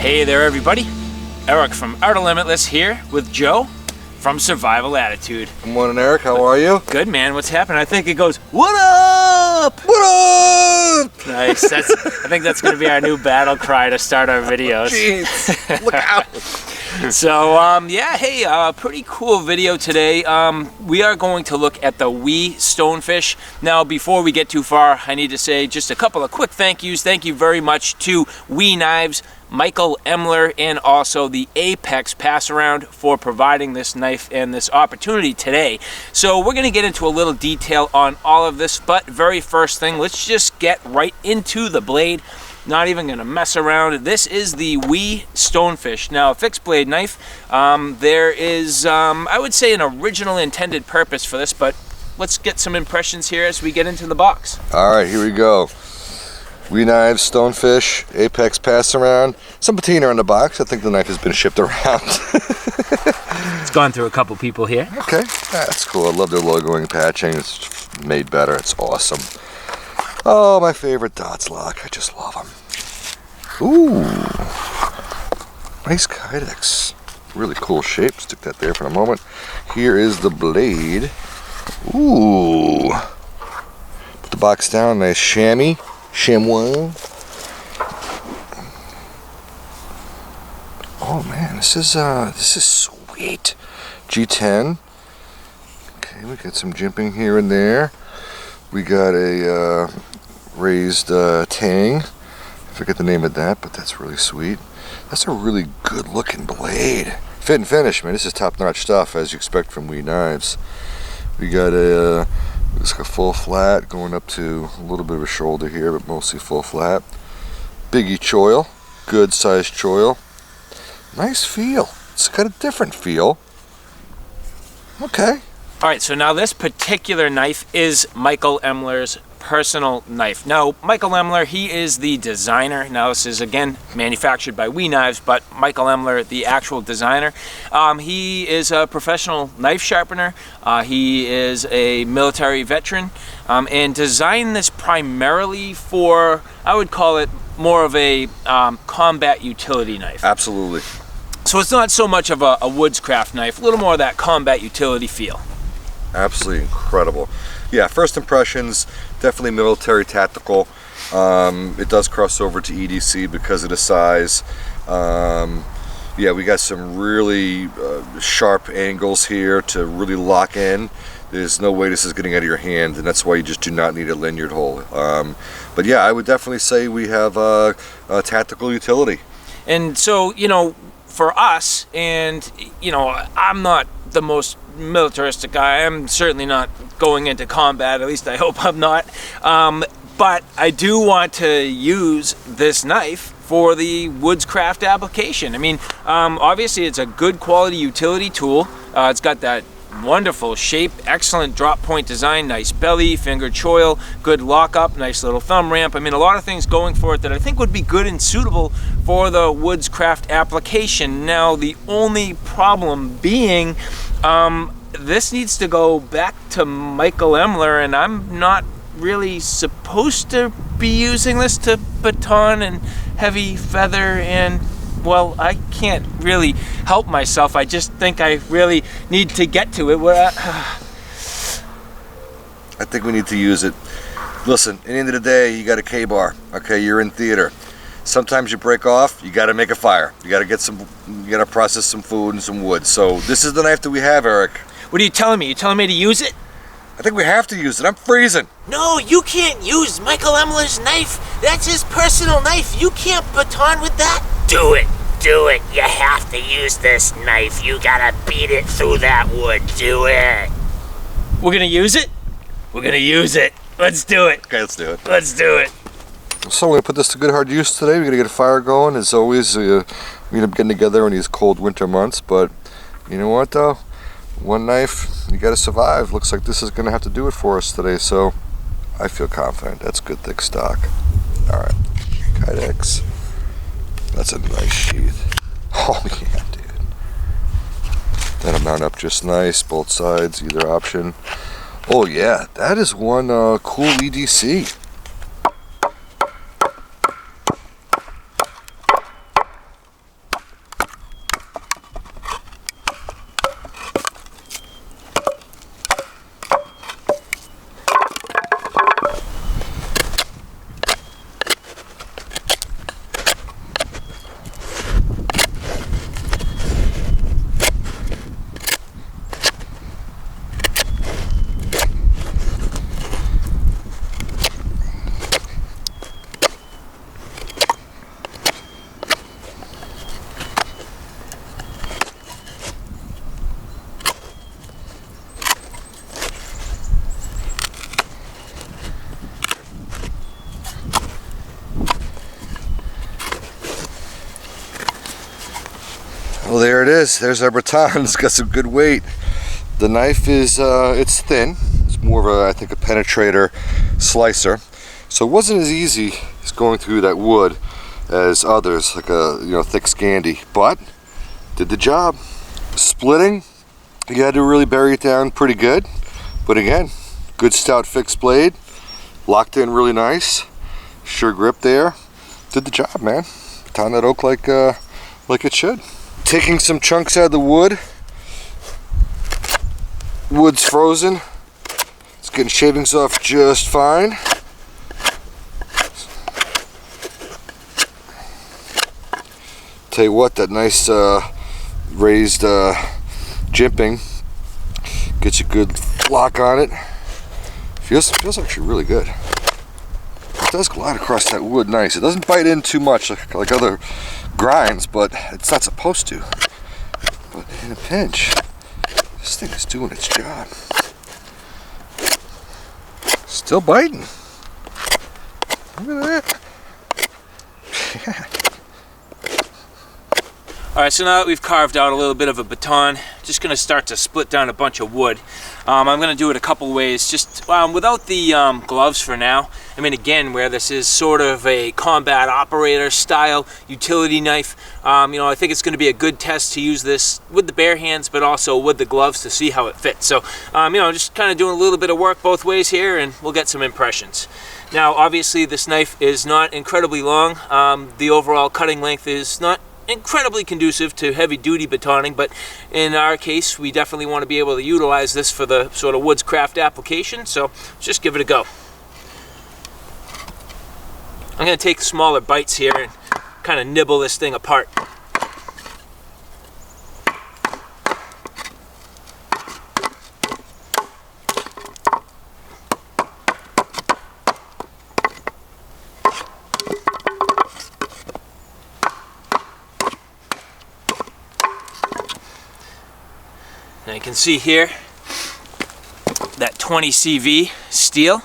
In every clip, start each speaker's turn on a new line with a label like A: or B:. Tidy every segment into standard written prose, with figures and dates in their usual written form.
A: Hey there everybody, Eric from Outer Limitless here with Joe from Survival Attitude.
B: Good morning, Eric, how are you?
A: Good, man, what's happening? I think it goes, what up?
B: What up?
A: Nice, I think that's going to be our new battle cry to start our videos.
B: Jeez, look out.
A: So, yeah, hey, pretty cool video today. We are going to look at the wee stonefish. Now, before we get too far, I need to say just a couple of quick thank yous. Thank you very much to Wee Knives, Michael Emler, and also the Apex Pass Around for providing this knife and this opportunity today. So we're going to get into a little detail on all of this, but very first thing, let's just get right into the blade. Not even going to mess around. This is the wee stonefish. Now, a fixed blade knife. There is, I would say, an original intended purpose for this, but let's get some impressions here as we get into the box.
B: All right, here we go. Wee Knives, Stonefish, Apex Pass Around. Some patina on the box. I think the knife has been shipped around.
A: It's gone through a couple people here.
B: Okay, that's cool. I love their logoing patching. It's made better. It's awesome. Oh, my favorite dots lock. I just love them. Ooh, nice kydex. Really cool shape. Stick that there for a moment. Here is the blade. Ooh. Put the box down. Nice chamois. Oh man, this is sweet. G10. Okay, we got some jimping here and there. We got a raised tang. I forget the name of that, but that's really sweet. That's a really good looking blade. Fit and finish, man. This is top notch stuff, as you expect from Wee Knives. We got a full flat going up to a little bit of a shoulder here, but mostly full flat. Biggie choil, good sized choil. Nice feel. It's got a different feel. Okay.
A: All right, so now this particular knife is Michael Emler's personal knife. Now, Michael Emler, he is the designer. Now, this is, again, manufactured by Wee Knives, but Michael Emler, the actual designer. He is a professional knife sharpener. He is a military veteran and designed this primarily for, I would call it, more of a combat utility knife.
B: Absolutely.
A: So it's not so much of a woodscraft knife, a little more of that combat utility feel.
B: Absolutely incredible. Yeah, first impressions, definitely military tactical. It does cross over to EDC because of the size. Yeah, we got some really sharp angles here to really lock in. There's no way this is getting out of your hand, and that's why you just do not need a lanyard hole. But yeah, I would definitely say we have a tactical utility.
A: And so, you know, for us, and, you know, I'm not the most militaristic guy. I'm certainly not going into combat, at least I hope I'm not. But I do want to use this knife for the woodscraft application. I mean, obviously it's a good quality utility tool. It's got that wonderful shape, excellent drop point design, nice belly, finger choil, good lockup, nice little thumb ramp. I mean, a lot of things going for it that I think would be good and suitable for the woodscraft application. Now, the only problem being, this needs to go back to Michael Emler, and I'm not really supposed to be using this to baton and heavy feather, and well, I can't really help myself. I just think I really need to get to it.
B: I think we need to use it. Listen, at the end of the day, you got a K-bar. Okay, you're in theater. Sometimes you break off, you got to make a fire. You got to process some food and some wood. So this is the knife that we have, Eric.
A: What are you telling me? You telling me to use it?
B: I think we have to use it. I'm freezing.
C: No, you can't use Michael Emler's knife. That's his personal knife. You can't baton with that. Do it. Do it. You have to use this knife. You gotta beat it through that wood. Do it.
A: We're gonna use it? We're gonna use it. Let's do it.
B: Okay, let's do it.
A: Let's do it.
B: So we're gonna put this to good hard use today. We're gonna get a fire going. As always, we end up getting together in these cold winter months. But you know what though? One knife, you gotta survive. Looks like this is gonna have to do it for us today. So I feel confident. That's good thick stock. All right, kydex. That's a nice sheath. Oh yeah, dude. That'll mount up just nice, both sides, either option. Oh yeah, that is one cool EDC. Well, there it is. There's our baton. It's got some good weight. The knife is, it's thin. It's more of a, I think, a penetrator slicer. So it wasn't as easy as going through that wood as others, like a, you know, thick Scandi, but did the job. Splitting, you had to really bury it down pretty good. But again, good stout fixed blade, locked in really nice, sure grip there. Did the job, man. Baton that oak like it should. Taking some chunks out of the wood. Wood's frozen. It's getting shavings off just fine. Tell you what, that nice raised jimping gets a good lock on it. Feels actually really good. It does glide across that wood nice. It doesn't bite in too much like other grinds, but it's not supposed to. But in a pinch, this thing is doing its job. Still biting. Look at that. Yeah.
A: Alright, so now that we've carved out a little bit of a baton, just going to start to split down a bunch of wood. I'm going to do it a couple ways, just without the gloves for now. I mean, again, where this is sort of a combat operator style utility knife, you know, I think it's going to be a good test to use this with the bare hands, but also with the gloves to see how it fits. So, you know, just kind of doing a little bit of work both ways here, and we'll get some impressions. Now, obviously, this knife is not incredibly long. The overall cutting length is not incredibly conducive to heavy-duty batoning, but in our case, we definitely want to be able to utilize this for the sort of woods craft application, so let's just give it a go. I'm going to take smaller bites here and kind of nibble this thing apart. Now you can see here that 20 CV steel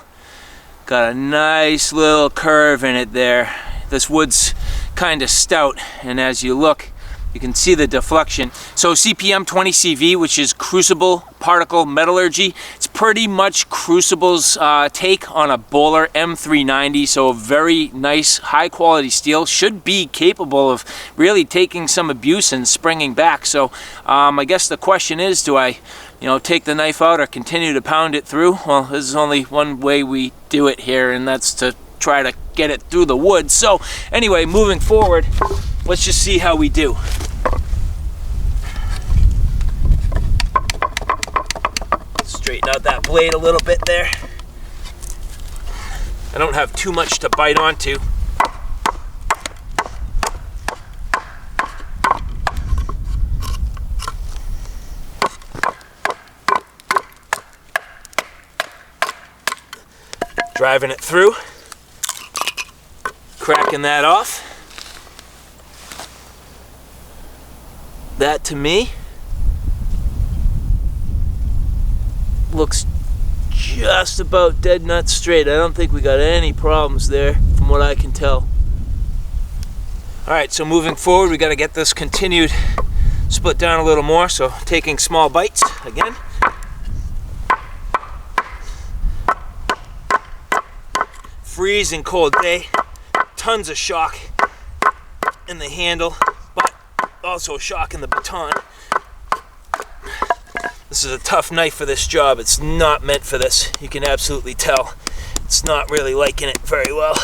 A: got a nice little curve in it there. This wood's kind of stout, and as you look, you can see the deflection. So CPM 20 CV, which is crucible particle metallurgy, it's pretty much Crucible's take on a Bowler M390, so a very nice high quality steel, should be capable of really taking some abuse and springing back. So I guess the question is, do I, you know, take the knife out or continue to pound it through? Well, there's only one way we do it here, and that's to try to get it through the wood. So anyway, moving forward, let's just see how we do. Straighten out that blade a little bit there. I don't have too much to bite onto. Driving it through, cracking that off. That to me looks just about dead nut straight. I don't think we got any problems there from what I can tell. Alright, so moving forward, we got to get this continued split down a little more, so taking small bites again. Freezing cold day, tons of shock in the handle, but also shock in the baton. This is a tough knife for this job. It's not meant for this. You can absolutely tell. It's not really liking it very well.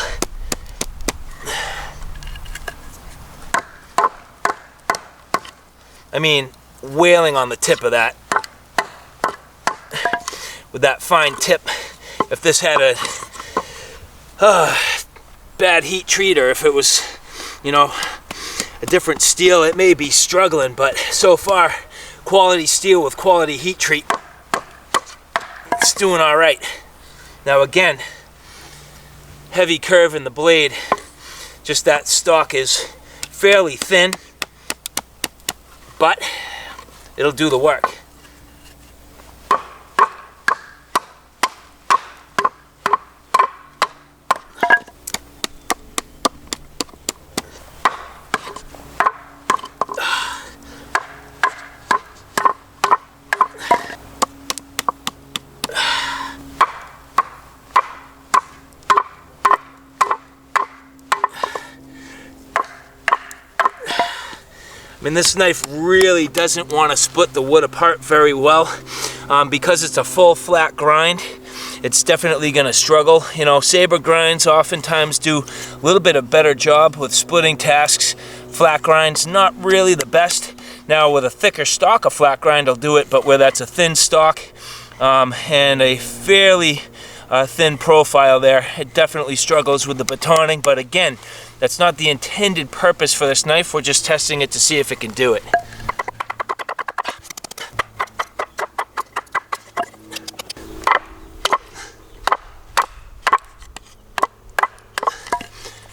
A: I mean, wailing on the tip of that. With that fine tip. If this had a bad heat treat, or if it was, you know, a different steel, it may be struggling, but so far, quality steel with quality heat treat, it's doing all right. Now again, heavy curve in the blade, just that stock is fairly thin, but it'll do the work. I mean, this knife really doesn't want to split the wood apart very well. Because it's a full flat grind, it's definitely going to struggle. You know, saber grinds oftentimes do a little bit of better job with splitting tasks. Flat grind's not really the best. Now with a thicker stock, a flat grind will do it, but where that's a thin stock and a fairly thin profile there, it definitely struggles with the batoning. But again, that's not the intended purpose for this knife. We're just testing it to see if it can do it.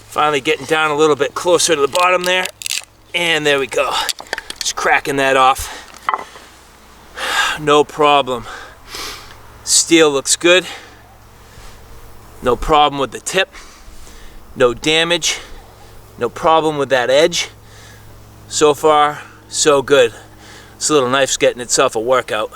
A: Finally getting down a little bit closer to the bottom there, and there we go. Just cracking that off. No problem. Steel looks good. No problem with the tip. No damage. No problem with that edge. So far, so good. This little knife's getting itself a workout.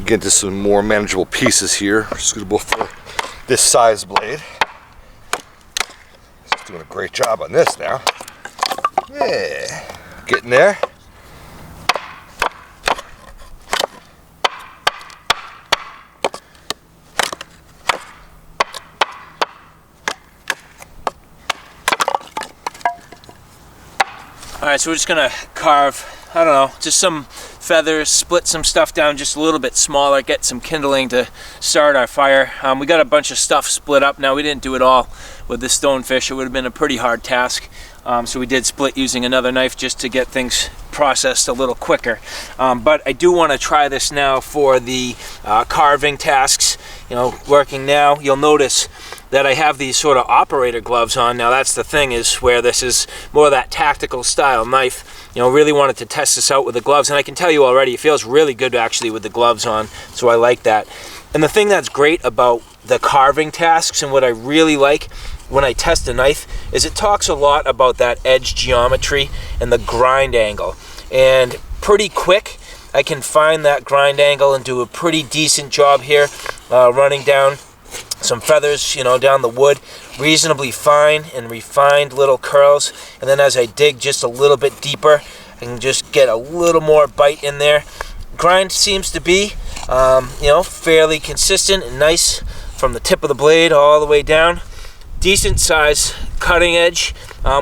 B: Get into some more manageable pieces here, suitable for this size blade. He's doing a great job on this now. Yeah, getting there.
A: Alright, so we're just gonna carve, I don't know, just some feathers, split some stuff down just a little bit smaller, get some kindling to start our fire. We got a bunch of stuff split up. Now, we didn't do it all with the Stonefish. It would have been a pretty hard task. So we did split using another knife just to get things processed a little quicker. But I do want to try this now for the carving tasks. You know, working now, you'll notice that I have these sort of operator gloves on. Now that's the thing, is where this is more of that tactical style knife. You know, really wanted to test this out with the gloves, and I can tell you already it feels really good actually with the gloves on, so I like that. And the thing that's great about the carving tasks, and what I really like when I test a knife, is it talks a lot about that edge geometry and the grind angle. And pretty quick I can find that grind angle and do a pretty decent job here, running down some feathers, you know, down the wood, reasonably fine and refined little curls. And then as I dig just a little bit deeper, I can just get a little more bite in there. Grind seems to be, you know, fairly consistent and nice from the tip of the blade all the way down. Decent size cutting edge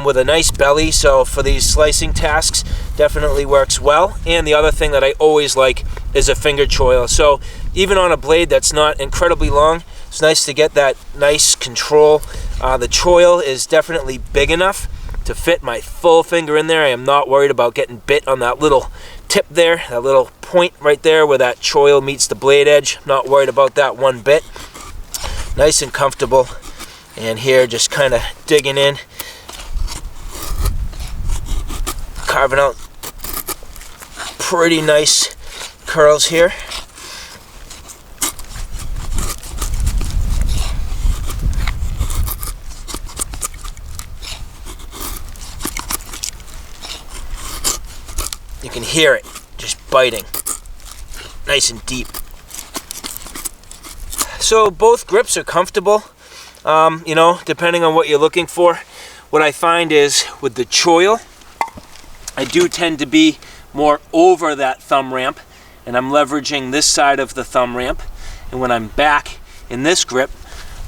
A: with a nice belly, so for these slicing tasks definitely works well. And the other thing that I always like is a finger choil. So even on a blade that's not incredibly long, it's nice to get that nice control. The choil is definitely big enough to fit my full finger in there. I am not worried about getting bit on that little tip there, that little point right there where that choil meets the blade edge. Not worried about that one bit. Nice and comfortable. And here, just kind of digging in, carving out pretty nice curls here. You can hear it just biting, nice and deep. So both grips are comfortable, you know, depending on what you're looking for. What I find is with the choil, I do tend to be more over that thumb ramp, and I'm leveraging this side of the thumb ramp. And when I'm back in this grip,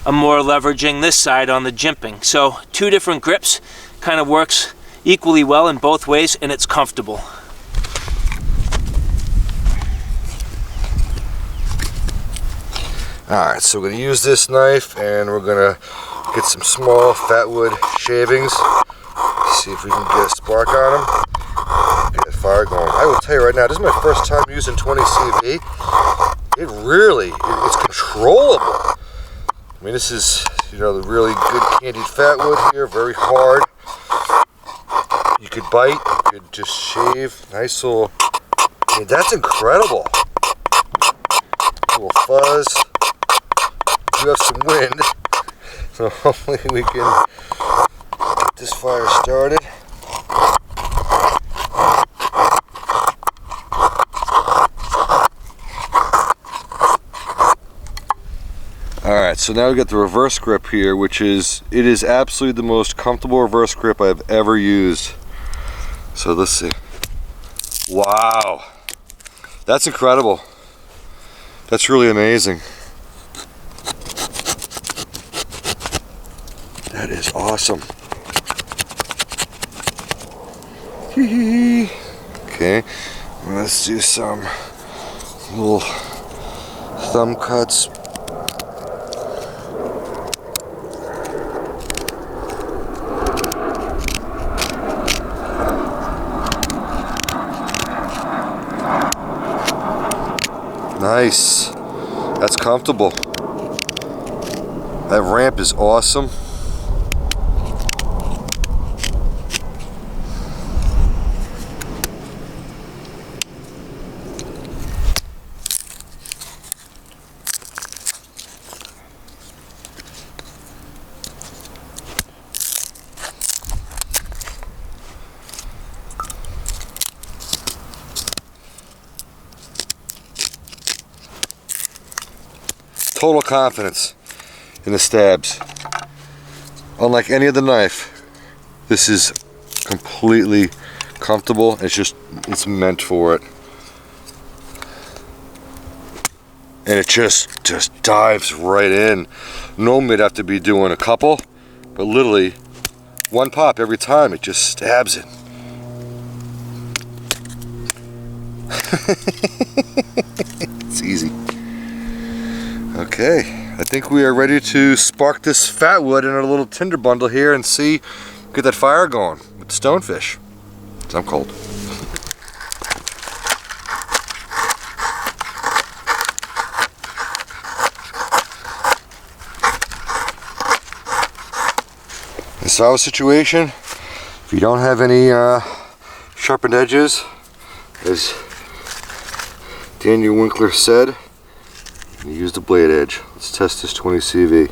A: I'm more leveraging this side on the jimping. So two different grips, kind of works equally well in both ways, and it's comfortable.
B: Alright, so we're going to use this knife and we're going to get some small fatwood shavings. See if we can get a spark on them. Get that fire going. I will tell you right now, this is my first time using 20 CV. It really, it's controllable. I mean, this is, you know, the really good candied fatwood here, very hard. You could bite, you could just shave. Nice little, I mean, that's incredible. A little fuzz. You have some wind, so hopefully we can get this fire started. Alright, so now we got the reverse grip here, which is, it is absolutely the most comfortable reverse grip I've ever used. So let's see. Wow. That's incredible. That's really amazing. That is awesome. Okay, let's do some little thumb cuts. Nice. That's comfortable. That ramp is awesome. Total confidence in the stabs. Unlike any other knife, this is completely comfortable. It's meant for it. And it just dives right in. Normally I'd have to be doing a couple, but literally one pop every time. It just stabs it. It's easy. Okay, I think we are ready to spark this fat wood in our little tinder bundle here and get that fire going with the stonefish. 'Cause I'm cold. In our situation, if you don't have any sharpened edges, as Daniel Winkler said, you use the blade edge. Let's test this 20 CV.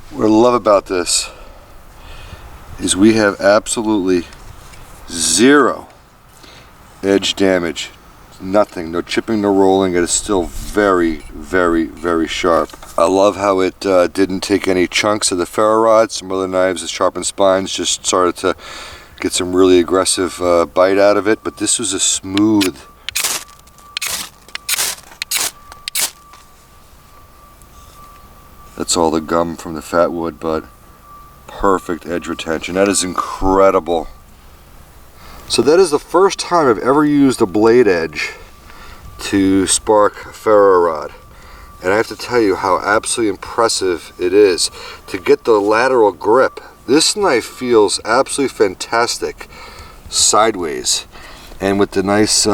B: What I love about this is we have absolutely zero edge damage. Nothing, no chipping, no rolling. It is still very, very, very sharp. I love how it didn't take any chunks of the ferro rod. Some other knives with sharpened spines just started to get some really aggressive bite out of it, but this was a smooth. That's all the gum from the fat wood, but perfect edge retention. That is incredible. So that is the first time I've ever used a blade edge to spark a ferro rod. And I have to tell you how absolutely impressive it is. To get the lateral grip, this knife feels absolutely fantastic sideways. And with the nice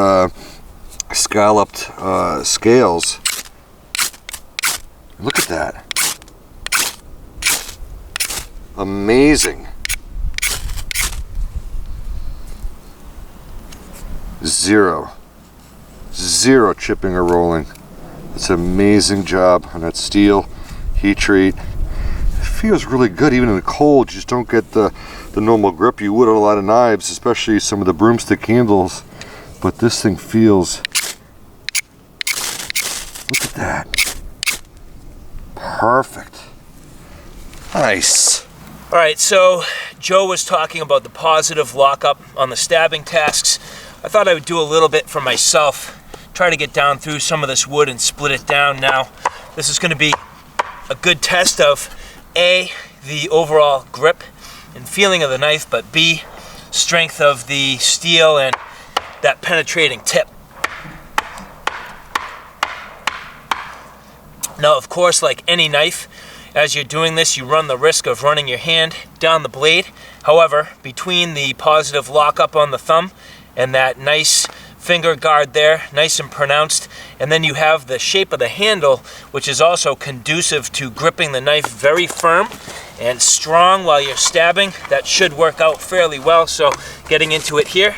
B: scalloped scales, look at that. Amazing. Zero chipping or rolling. It's an amazing job on that steel heat treat. It feels really good even in the cold. You just don't get the normal grip you would on a lot of knives, especially some of the broomstick handles. But this thing feels, look at that. Perfect. Nice.
A: All right, so Joe was talking about the positive lockup on the stabbing tasks. I thought I would do a little bit for myself try to get down through some of this wood and split it down. Now, this is going to be a good test of A, the overall grip and feeling of the knife, but B, strength of the steel and that penetrating tip. Now, of course, like any knife, as you're doing this, you run the risk of running your hand down the blade. However, between the positive lockup on the thumb and that nice finger guard there, nice and pronounced, and then you have the shape of the handle, which is also conducive to gripping the knife very firm and strong while you're stabbing. That should work out fairly well. So getting into it here,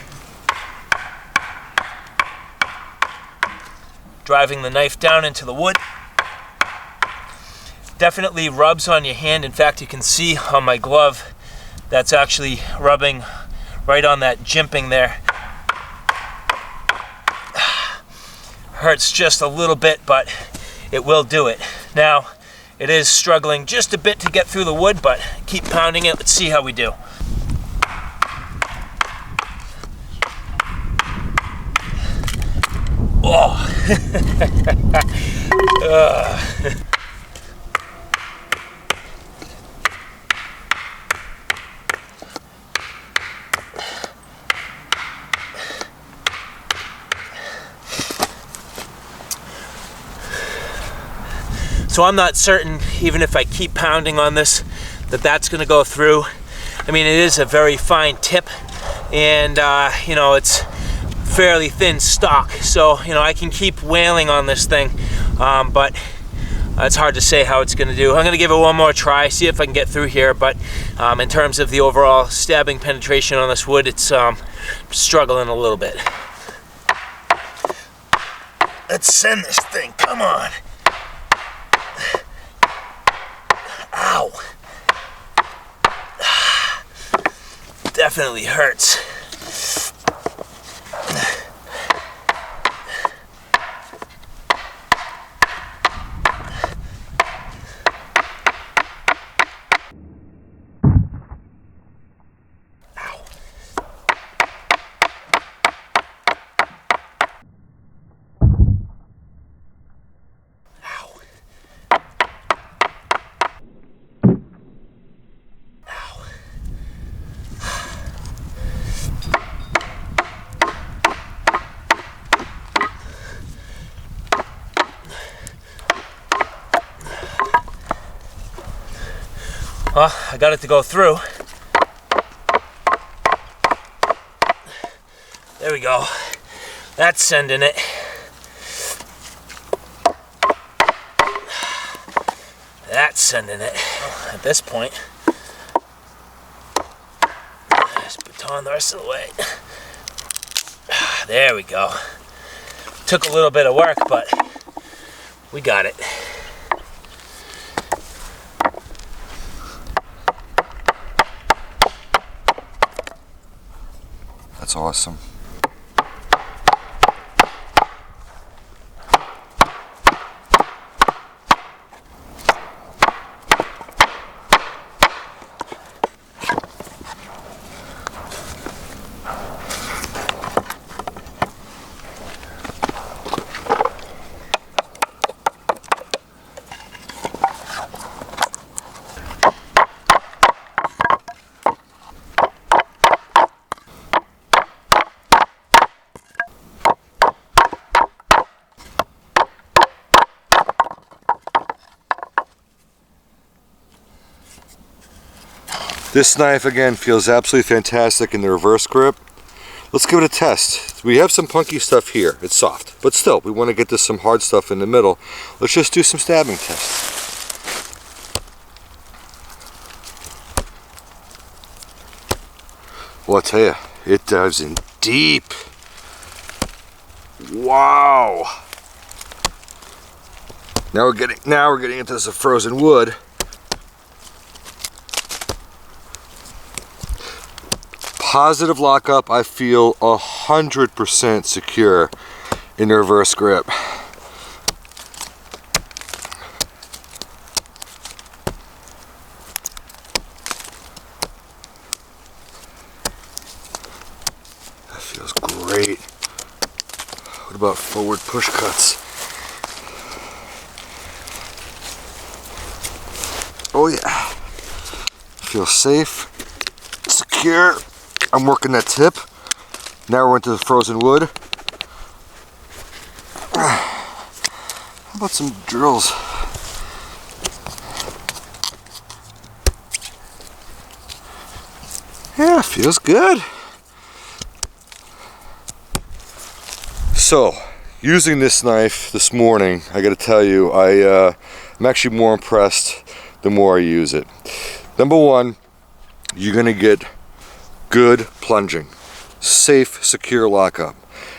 A: driving the knife down into the wood. Definitely rubs on your hand. In fact, you can see on my glove that's actually rubbing right on that jimping there. Hurts just a little bit, but it will do it. Now, it is struggling just a bit to get through the wood, but keep pounding it. Let's see how we do. Oh. So I'm not certain, even if I keep pounding on this, that that's going to go through. I mean, it is a very fine tip, and you know, it's fairly thin stock, so you know, I can keep wailing on this thing, but it's hard to say how it's going to do. I'm going to give it one more try, see if I can get through here, but in terms of the overall stabbing penetration on this wood, it's struggling a little bit. Let's send this thing, come on. Ow. Definitely hurts. Well, I got it to go through. There we go. That's sending it. That's sending it. Well, at this point, just baton the rest of the way. There we go. Took a little bit of work, but we got it.
B: That's awesome. This knife again feels absolutely fantastic in the reverse grip. Let's give it a test. We have some punky stuff here. It's soft, but still, we want to get to some hard stuff in the middle. Let's just do some stabbing tests. Well, I tell you, it dives in deep. Wow. Now we're getting into some frozen wood. Positive lockup, I feel 100% secure in the reverse grip. That feels great. What about forward push cuts? Oh yeah. Feel safe, secure. I'm working that tip. Now we're into the frozen wood. How about some drills? Yeah, feels good. So, using this knife this morning, I gotta tell you, I'm actually more impressed the more I use it. Number one, you're gonna get good plunging, safe, secure lockup.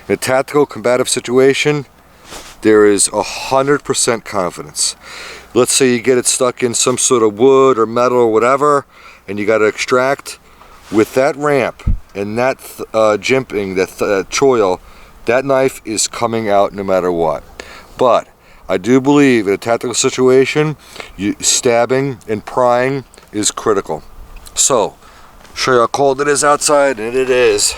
B: In a tactical combative situation, there is 100% confidence. Let's say you get it stuck in some sort of wood or metal or whatever, and you gotta extract. With that ramp and that jimping, that choil, that knife is coming out no matter what. But I do believe in a tactical situation, stabbing and prying is critical. So, show you how cold it is outside, and it is.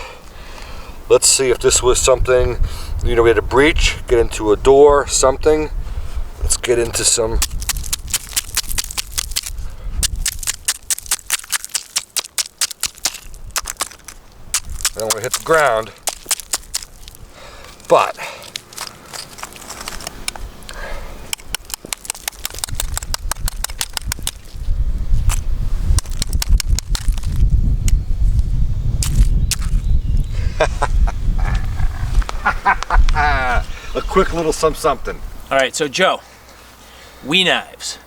B: Let's see if this was something, we had a breach, get into a door, something. Let's get into some. I don't want to hit the ground, but a quick little something.
A: All right, so Joe, Wee knives,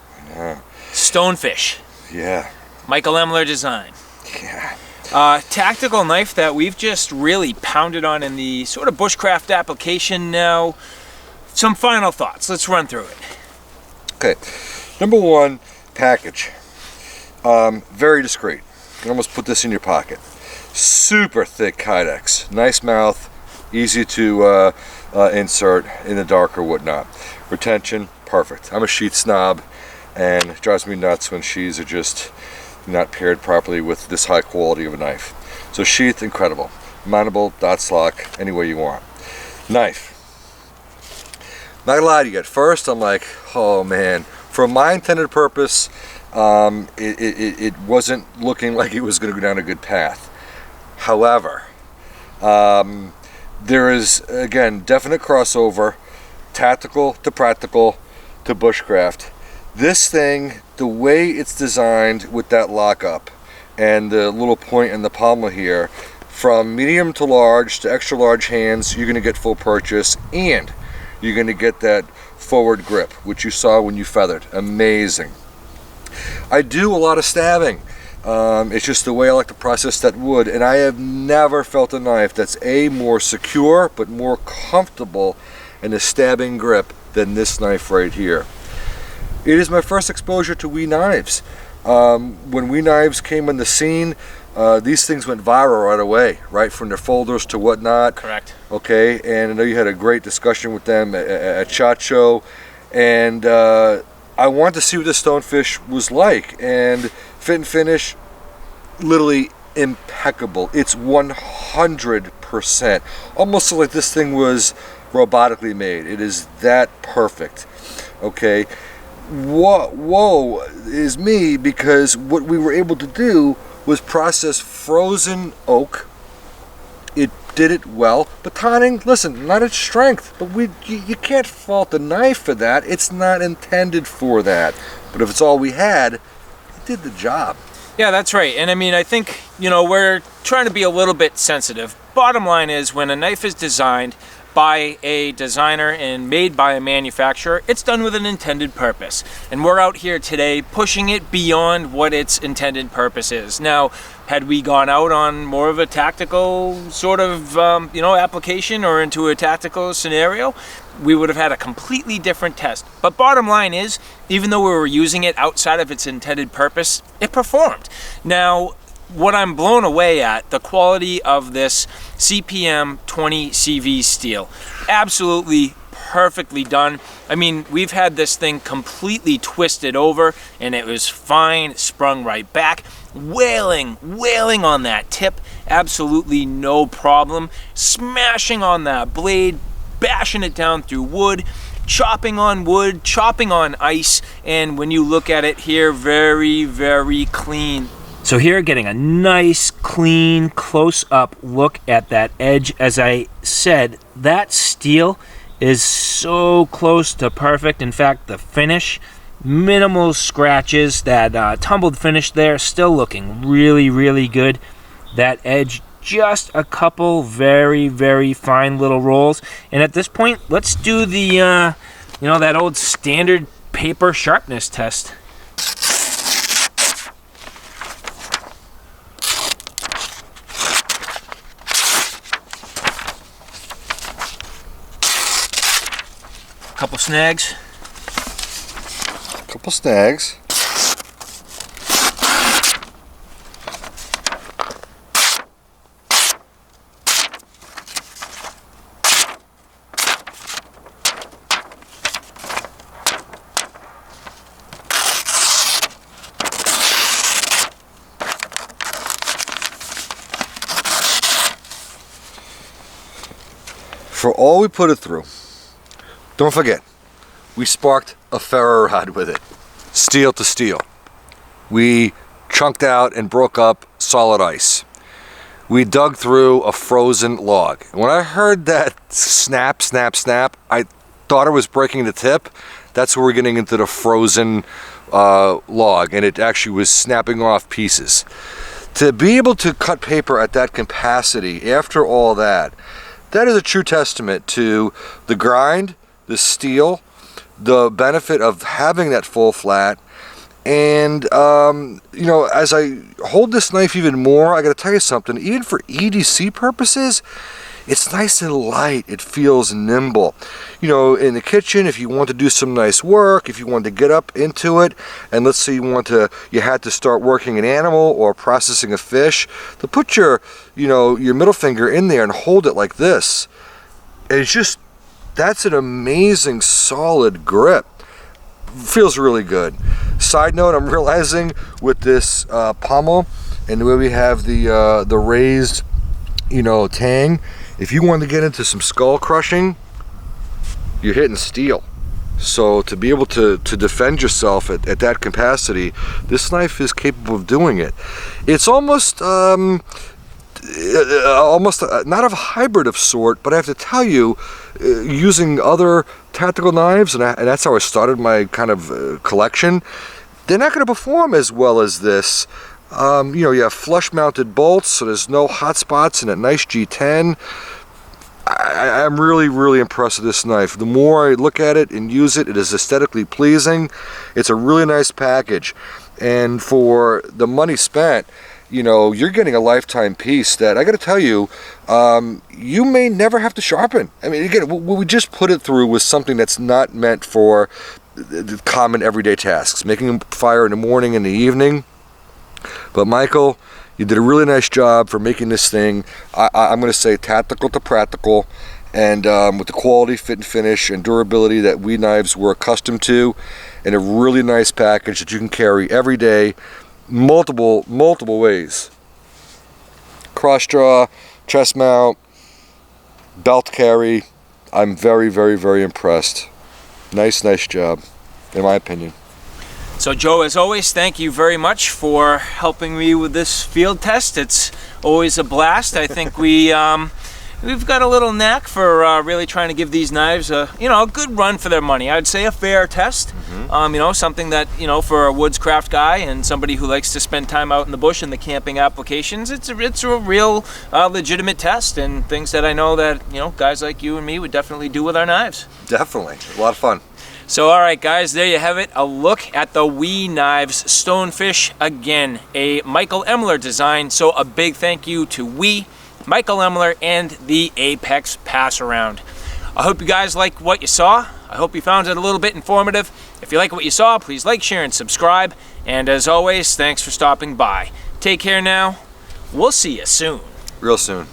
A: Stonefish,
B: Yeah.
A: Michael Emler design.
B: Yeah.
A: Tactical knife that we've just really pounded on in the sort of bushcraft application now. Some final thoughts. Let's run through it.
B: Okay. Number one, package. Very discreet. You can almost put this in your pocket. Super thick Kydex. Nice mouth. Easy to insert in the dark or whatnot. Retention, perfect. I'm a sheath snob, and it drives me nuts when sheaths are just not paired properly with this high quality of a knife. So sheath, incredible. Mountable, dots lock, any way you want. Knife. Not gonna lie to you, at first I'm like, oh man, for my intended purpose, it wasn't looking like it was gonna go down a good path. However, there is, again, definite crossover, tactical to practical to bushcraft. This thing, the way it's designed with that lockup and the little point in the pommel here, from medium to large to extra large hands, you're going to get full purchase, and you're going to get that forward grip, which you saw when you feathered. Amazing. I do a lot of stabbing. It's just the way I like to process that wood, and I have never felt a knife that's more secure but more comfortable in a stabbing grip than this knife right here. It is my first exposure to Wee knives. When Wee knives came on the scene, these things went viral right away, right from their folders to whatnot.
A: Correct.
B: Okay, and I know you had a great discussion with them at SHOT Show, and I wanted to see what the Stonefish was like, and fit and finish, literally impeccable. It's 100%, almost like this thing was robotically made. It is that perfect. Okay. Whoa is me, because what we were able to do was process frozen oak. It did it well. Batoning, listen, not its strength, but you can't fault the knife for that. It's not intended for that. But if it's all we had, it did the job.
A: Yeah, that's right. And I mean, I think, we're trying to be a little bit sensitive. Bottom line is, when a knife is designed by a designer and made by a manufacturer, it's done with an intended purpose. And we're out here today pushing it beyond what its intended purpose is. Now, had we gone out on more of a tactical sort of, application or into a tactical scenario, we would have had a completely different test. But bottom line is, even though we were using it outside of its intended purpose, it performed. Now, what I'm blown away at, the quality of this CPM 20 CV steel. Absolutely perfectly done. I mean, we've had this thing completely twisted over, and it was fine, sprung right back. Wailing on that tip, absolutely no problem. Smashing on that blade, bashing it down through wood, chopping on wood, chopping on ice, and when you look at it here, very, very clean. So here, getting a nice, clean, close-up look at that edge. As I said, that steel is so close to perfect. In fact, the finish, minimal scratches, that tumbled finish there, still looking really, really good. That edge, just a couple very, very fine little rolls. And at this point, let's do the, you know, that old standard paper sharpness test. Couple snags.
B: Couple snags. For all we put it through, don't forget, we sparked a ferro rod with it, steel to steel. We chunked out and broke up solid ice. We dug through a frozen log. When I heard that snap, snap, snap, I thought it was breaking the tip. That's where we're getting into the frozen log, and it actually was snapping off pieces. To be able to cut paper at that capacity after all that, that is a true testament to the grind, the steel, the benefit of having that full flat. And you know, as I hold this knife even more, I gotta tell you something, even for EDC purposes, it's nice and light. It feels nimble. You know, in the kitchen, if you want to do some nice work, if you want to get up into it, and let's say you had to start working an animal or processing a fish, to put your, you know, your middle finger in there and hold it like this, it's just, that's an amazing solid grip. Feels really good. Side note, I'm realizing with this pommel and the way we have the raised, you know, tang, if you want to get into some skull crushing, you're hitting steel. So to be able to defend yourself at that capacity, this knife is capable of doing it. It's almost not a hybrid of sort, but I have to tell you, using other tactical knives, and that's how I started my kind of collection, they're not going to perform as well as this. You know, you have flush mounted bolts, so there's no hot spots in a nice G10. I'm really, really impressed with this knife. The more I look at it and use it, it is aesthetically pleasing. It's a really nice package. And for the money spent, you know, you're getting a lifetime piece that, I got to tell you, you may never have to sharpen. I mean, again, what we just put it through was something that's not meant for the common everyday tasks. Making a fire in the morning and the evening. But Michael, you did a really nice job for making this thing, I'm going to say, tactical to practical, and with the quality, fit and finish, and durability that we knives were accustomed to, and a really nice package that you can carry every day, multiple ways. Cross draw, chest mount, belt carry. I'm very, very, very impressed. Nice job, in my opinion.
A: So Joe, as always, thank you very much for helping me with this field test. It's always a blast. I think we've got a little knack for really trying to give these knives a good run for their money. I'd say a fair test. Mm-hmm. You know, something that, you know, for a woodscraft guy and somebody who likes to spend time out in the bush in the camping applications, it's a real legitimate test, and things that I know that, you know, guys like you and me would definitely do with our knives. Definitely, a lot of fun. So all right guys, there you have it, a look at the WE Knives Stonefish. Again, a Michael Emler design, so a big thank you to WE, Michael Emler, and the Apex Pass Around. I hope you guys like what you saw. I hope you found it a little bit informative. If you like what you saw, please like, share, and subscribe. And as always, thanks for stopping by. Take care now. We'll see you soon. Real soon.